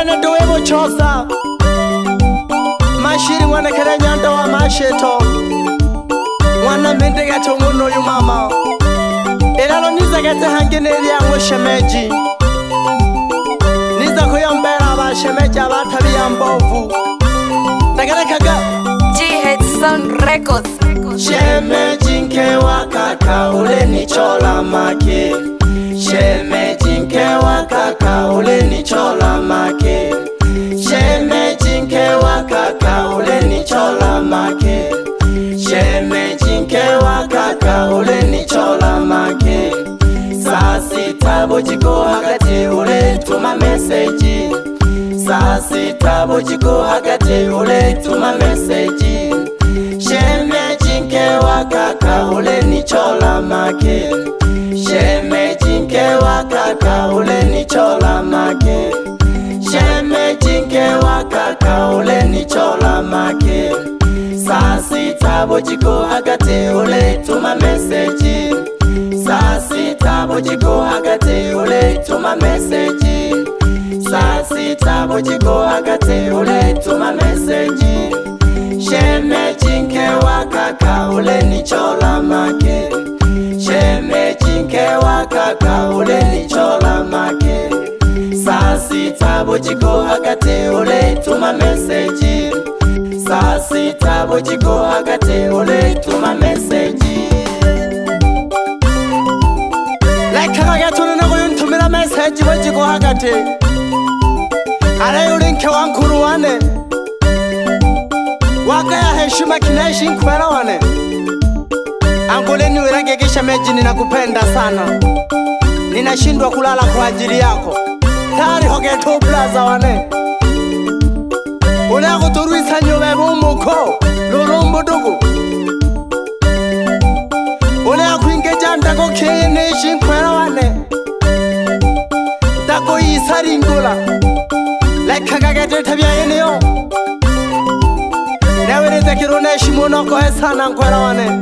Mwene duwe buchosa Mashiri mwana kere nyanda wa masheto Mwana mende gato nguno yu mama Ilalo niza gete hangineri ya mwishemeji Niza kuyombera abashemeji abatabi ya mbovu Tagarekaga GH Sound Records. Shemeji nke wa kaka ule ni chola make Shemeji nke wa kaka ule ni chola make Shemeji nke wa kaka ule ni chola make Shemeji nke wa kaka ule ni chola make Sasi tabo jiko hagati ule tuma message Sasi tabo jiko hagati ule tuma message Shemeji nke wa kaka ule ni chola make Shemeji nke wa kaka ule ni chola make Shemeji nke wa kaka ule ni chola make Sasi tabo jiko hagati ule tuma message Sasi tabo jiko hagati ule tuma message Sasi tabo jiko hagati ule tuma message Shemeji nke wa kaka ule ni chola make Shemeji nke wa kaka ule ni chola make Sasi tabo jiko hagati ule tuma message Sasi tabo jiko hagati ule tuma message Leka hagati ule nago yuntumira message wajiko hagati Are ule nke wankuru wane Waka ya heshima kinaishi nkwela wane Angole ni wirage shemeji ninakupenda sana Ninashindwa kulala kwa ajili yako Tari hogeto plaza wane Unako turuisa nyobe bumuko Lurumbu dugu Unako ingeja ndako kinishi nkwela wane Dako isari ngula Leka kagete tabia yeneo Nawirete kirone shimono ko hesana nkwela wane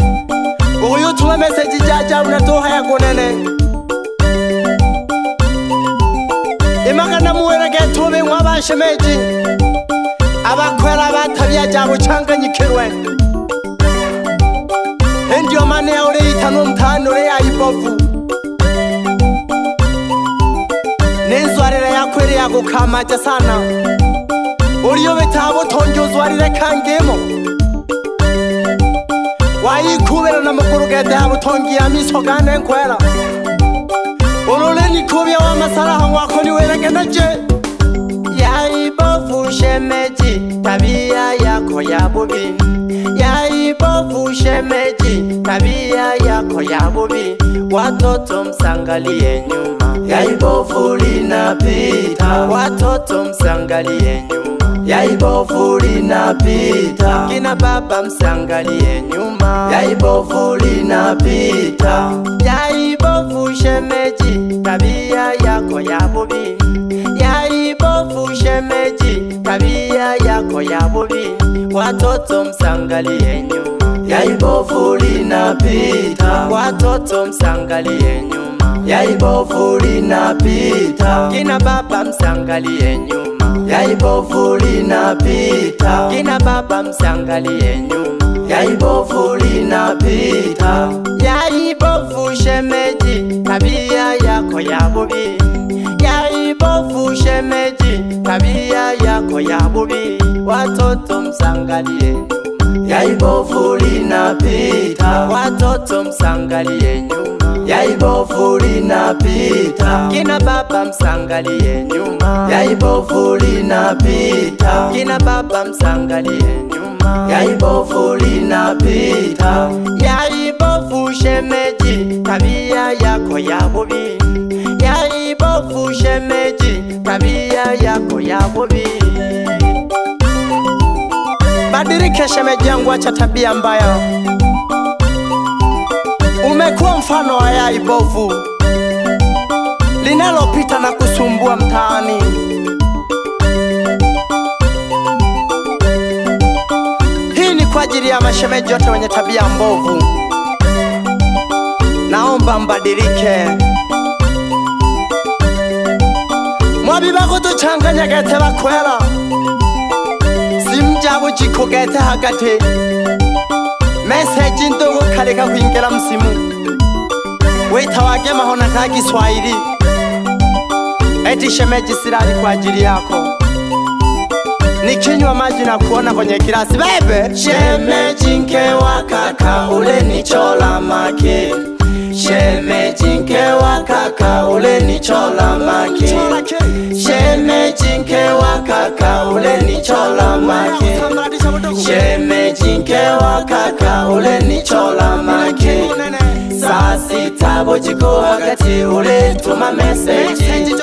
Uyu tuma message jaja unatoha ya kunene Imagana muwere getube mwabashemeji Abakwela batabya jabo changanyikirwe Endio mane ya ule itano mtano ule ya ibovu Nenzwarire ya kwere ya gukamaja sana Uriyo betabo tonjozwarire kangemo Waikubera na mukuru gete ya butongi ya misogane nkwela Urule nikubya wa masalaha wako ni weregeneje Yaibovu shemeji tabia yako ya bubi Yaibovu shemeji tabia yako ya bubi Watoto msangalie nyuma Yaibovu linapita Watoto msangalie nyuma Yaibovu linapita Kina baba msangalie nyuma Yaibovu linapita Yaibovu shemeji tabia yako ya bubi Yaibovu shemeji tabia yako ya bubi Watoto msangalie nyuma Yaibovu linapita Watoto msangalie nyuma Yaibovu linapita Kina baba msangalie nyuma Yaibovu linapita Kina baba msangalie nyuma Yaibovu linapita Yaibovu shemeji tabia yako ya bubi Yaibovu shemeji tabia yako ya bubi Watoto msangalie nyuma Yaibovu linapita Watoto msangalie nyuma Yaibovu linapita Kina baba msangalie nyuma Yaibovu linapita Kina baba msangalie nyuma Yaibovu linapita Yaibovu shemeji tabia yako ya bubi Yaibovu shemeji tabia yako ya bubi Badirike shemeji yangu acha tabia mbaya Umekuwa mfano wa yaibovu linalopita na kusumbua mtaani Hii ni kwa ajili ya mashemeji wote wenye tabia mbovu Naomba mbadilike babi bakutuchanganya gete bakwela simjabo jiko gete hagati message ndogo kaleka kuingela msimu wita wage mahona ka Kiswahili eti shemeji sirali kwa ajili yako nikinywa maji na kuona kwenye kilasi bebe shemeji nke wa kaka ule ni chola make shemeji nke wa kaka ule ni chola make shemeji nke wa kaka ule ni chola make shemeji nke wa kaka ule ni chola make saa sita bojiko hagati ule tuma message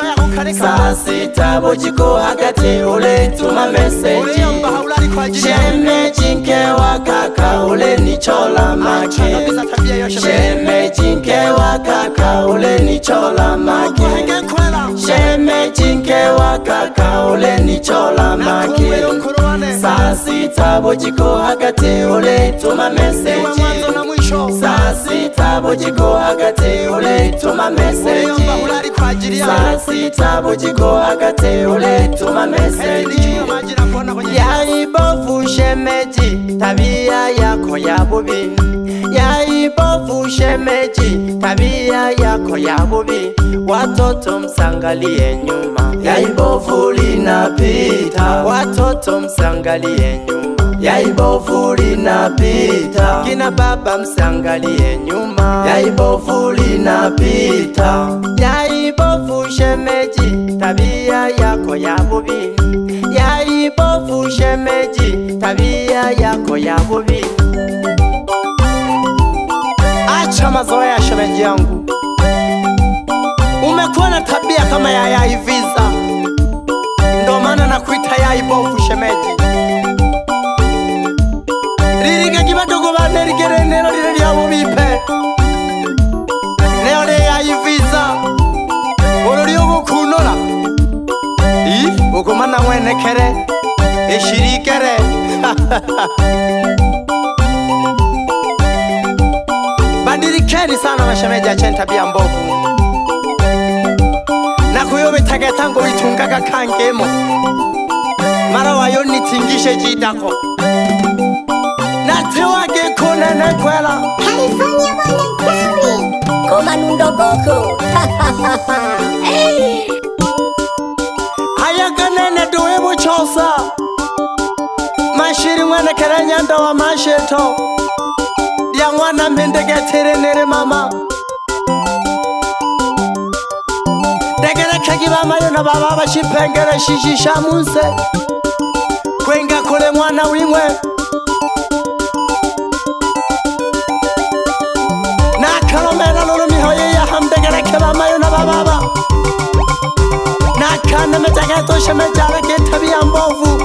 saa sita bojiko hagati ule tuma message shemeji nke wa kaka ule ni chola make shemeji nke wa kaka ule ni chola make shemeji nke wa kaka ule ni chola make saa sita bojiko hagati ule tuma message saa sita bojiko hagati ule tuma message saa sita bojiko hagati ule tuma message yaibofu shemeji tabia yako ya bubi yaibofu shemeji tabia yako ya bubi watoto msangalie nyuma yaibofu linapita watoto msangalie nyuma yaibofu linapita kina baba msangalie nyuma yaibofu linapita yaibofu shemeji tabia yako ya bubi yaibofu shemeji tabia yako ya bubi acha mazoea ya shemeji yangu umekuwa na tabia kama ya Yaiviza ndo maana nakuita yaibofu shemeji ririke kibadogo bane rigere nero lile lya bubipe neo le Yaiviza olori obukunora ukumana mwenekere ishirikere badirikeni sana mashemeji acheni tabia mbovu na kuyobe tagetango bitungaga kangemo mara wayo nitingishe jidako natewage kunene kwela California Monday Komanundo Boko ayaganene duwe buchosa mashiri mwana keranyanda wa masheto ya mwana mpendegetere nere mama degere kagiba mayo na baba bashipengere shishisha munse kwenga kule mwana wimwe na kalomena lolo mihoye ya hamdegere keba mayo na baba na kana metageto shemejara ke tabia mbovu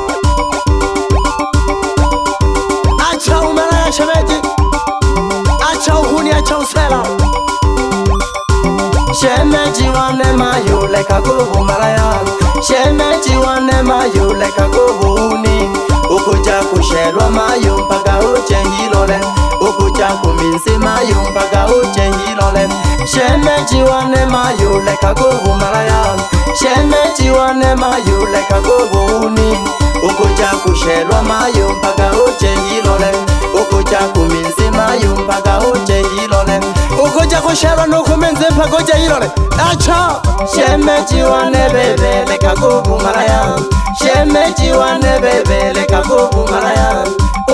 acha umela ya shemeji acha uhuni acha usela shemeji wane mayo leka kubu maraya shemeji wane mayo leka kubu uni ukuja kusherwa mayo mpaka uche hilole ukuja kuminsi mayo mpaka uche hilole shemeji wane mayo leka kubu maraya shemeji wane mayo leka kubu uni ukuja kusherwa mayo mpaka uche hilole ukuja kuminsi mayo mpaka uche hilole ukuja kusherwa nukuminsi mpaka uche hilole acha shemeji wane bebe leka kubu maraya shemeji wane bebe leka kubu maraya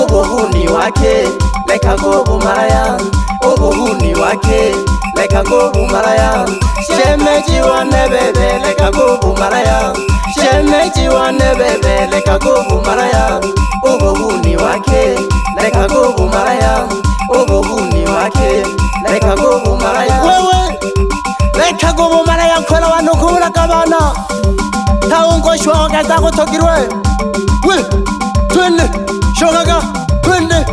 ubuhuni wake leka kubu maraya ubuhuni wake leka kubu maraya shemeji wane bebe leka kubu maraya shemeji wane bebe leka kubu maraya ubuhuni wake leka kubu maraya ubuhuni wake leka kubu maraya wewe leka kubu maraya kwela wanu kubula kabana taungo shoga zako tokirwe we twende shogaga twende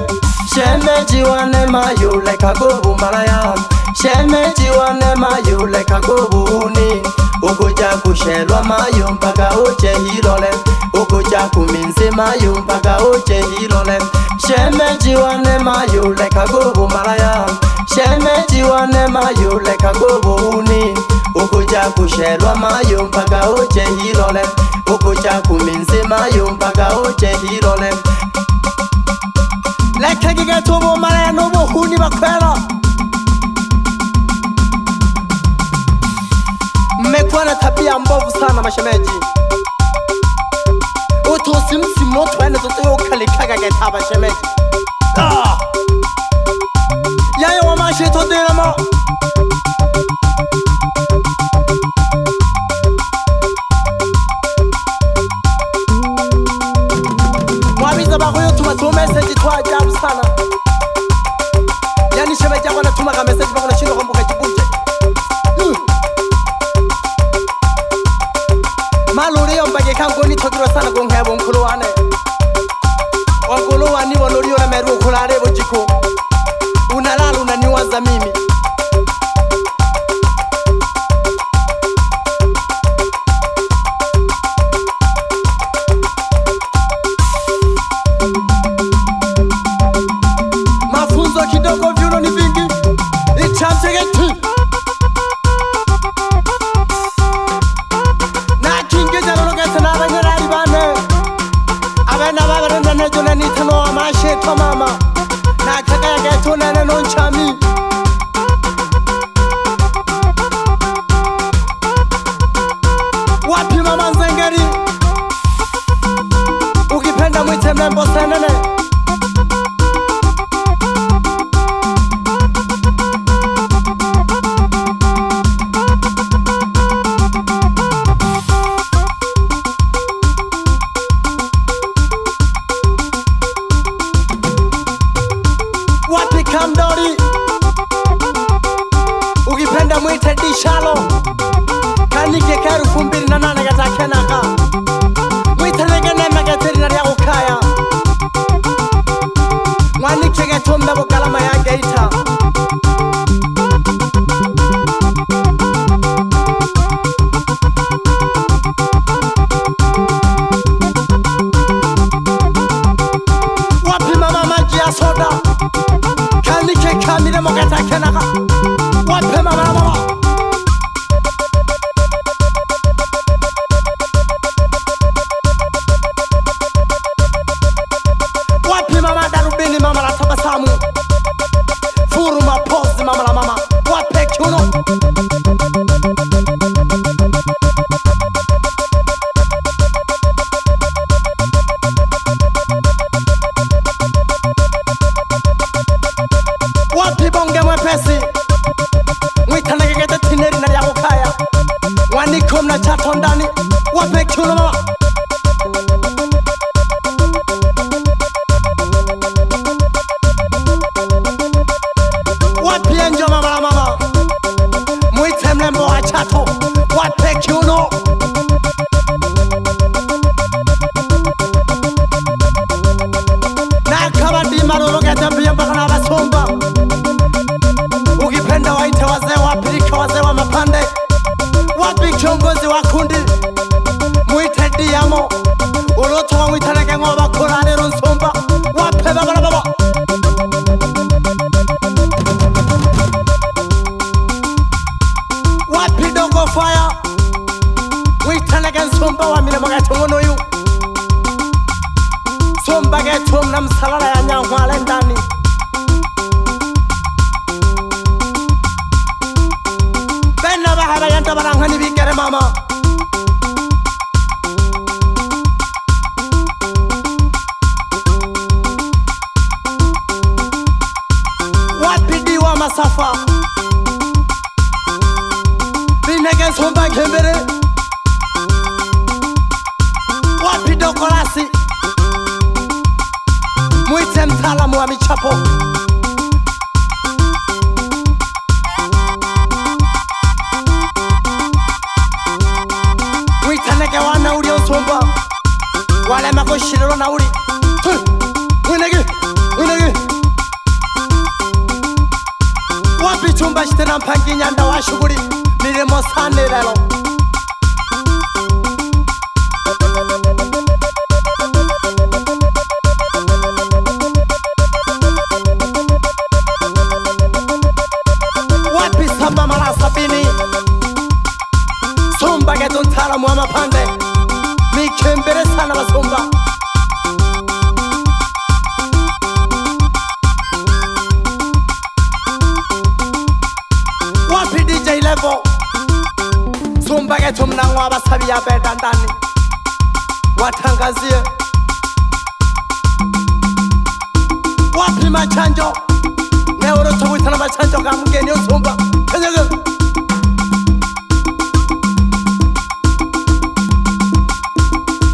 shemeji wane mayo leka kubu maraya shemeji wane mayo leka kubu uni ukuja kushelwa mayo mpaka uche hilole ukuja kuminsi mayo mpaka uche hilole shemeji wane mayo leka kubu maraya shemeji wane mayo leka kubu uni ukuja ukucha kushelwa mayo mpaka uche hilole, ukucha kuminzi mayo mpaka uche hilole. Leka giga tubo mara nubo huni bakwela. Mmekuwa na tabia mbovu sana mashemeji. Utosimsimu twende tutoyo kalikaga getaba shemeji. Yayo wa mashi todera mo. Mwabiza bakoyo tuma message twa ajabu sana. Yani shemeji yako anatuma ka message bako na shindo kumbuka kibuje. Maluri yombage kangoni tokiro sana gonghebo nkulu wane. Wankulu wani wanuri yona meru kulare bojiko. Unalala unaniwaza mimi. Mafunzo kidogo vyuno ni vingi. Ichamsegeti. Na kinge jalo gese na banyarari bane. Abana babarenda nejo na nitano amashe to mama. Na kaka ya geto na nonchami. Wapi mama Nzengeri? Ukipenda mwite mlembo senene. Wapi Kamdori? Ukipenda mwite Dishalo. Kanike karu fumbiri na nana gata kenaka. Mwite negene megeteri na riago kaya. Mwanike getombe bukalama ya geita. Wapi mama maji ya soda? Kanike kamire mogata kenaka. Wapi mama. Wapi mama darubini mama la tabasamu. Furu mapozi mama la mama. Wapi kiuno. Wapi bonge mwepesi. Mwitana gegete tineri na yako kaya. Wanikom na chato ndani. Wapi kiuno mama. Wapi enjo mama la mama. Mwite mlembo wa chato. Wapi kiuno. Na kabadi marolo gete mbia mpaka na basomba. Ukipenda waite wazee wapilika wazee wa mapande. Wapi kiongozi wa kundi. Mwite Diamo. Uloto wa mwite nege ngoba kurane runsomba. Wapi baba la baba. Wapi Dogo Fire. Mwite nege nsomba wa mile mga tungono yu. Somba getum na msalala ya nyangwale ndani. Bena bahaba yanta barangani bikere mama. Wapi Diwa Masafa. Binege somba kembere. Wapi Dokolasi. Mwite mtaalamu wa michapo. Mwite nege wana uli osomba. Wale makoshiriro na uli. Mwinegi. Wapi chumba shitena mpangi nyanda wa shuguri. Mirimo sane lelo. Wapi samba mara sabini. Mawazo mtaalamu wa mapande, mikembere sana Basumba. Wapi DJ Level, Sumba geto mnango abasabi ya beda ndani, watangazie. Wapi machanjo, neuro tawitana machanjo ka mgeni Sumba kanyaga.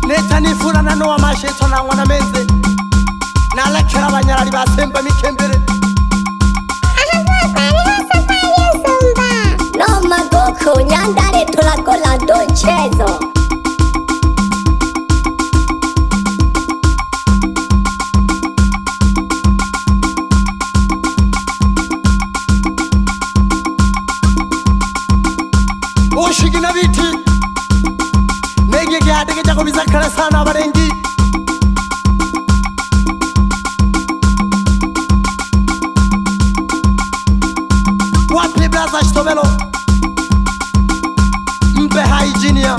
Netani funa na noa masheto na wana menze, na lekera banyarari basemba mikembere. No Magoko, nyandare tulakola donchezo. Oshigina biti nege gyadege jako bizakara sana abarengi. Wapi blaza shtobelo mpe haijinia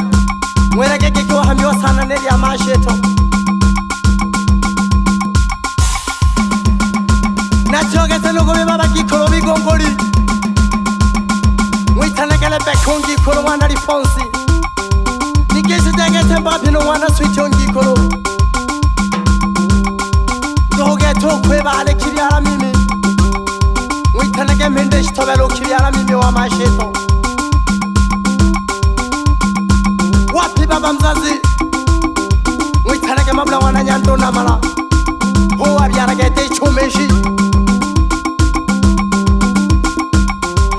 mwere gege kiwa hamiwa sana neli ya masheto. Nachogete nuko bibaba kikolo bigongoli mwitanegele bekongi kolo wana rifonsi nikesi jagete mbapino wana switchongi kolo dogeto kwebale kiriara mimi mwitanege mende shtobelo kiriara mimi wa masheto. Wapi baba mzazi mwitanege mabla wana nyando na mala huwa biaragete chumeshi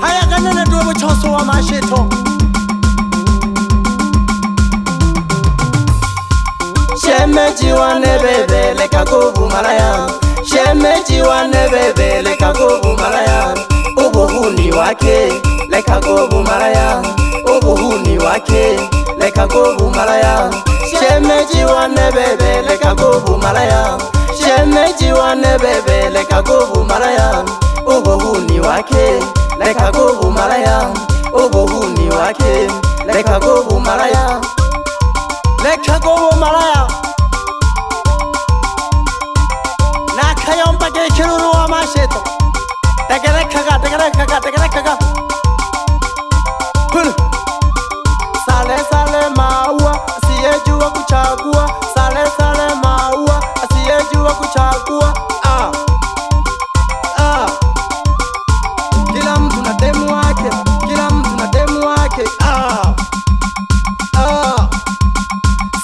haya ganene duwe mchoso wa masheto. Shemeji wane bebe leka gubu malaya, shemeji wane bebe leka gubu malaya, ubuhuni wake leka gubu malaya, ubuhuni wake leka gubu malaya. Shemeji wane bebe leka gubu malaya, shemeji wane bebe leka gubu malaya, ubuhuni wake leka gubu malaya, ubuhuni wake leka gubu malaya, leka gubu malaya. Nakayomba ke kiruru wa masheto, tegere kaga pul sale sale maua asiyejua kuchagua, sale sale maua asiyejua kuchagua. Kila mtu na demu wake, kila mtu na demu wake.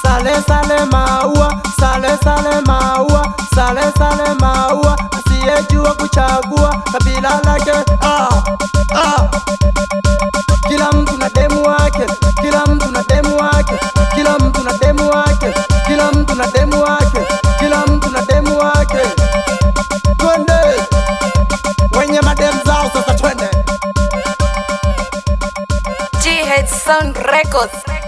Sale sale maua, sale sale maua, sale sale maua asiyejua kuchagua kabila lake. Kila mtu na demu wake, kila mtu na demu wake, kila mtu na demu wake, kila mtu na demu wake, kila mtu na demu wake. Twende wenye madem zao sasa, twende. GH Sound Records.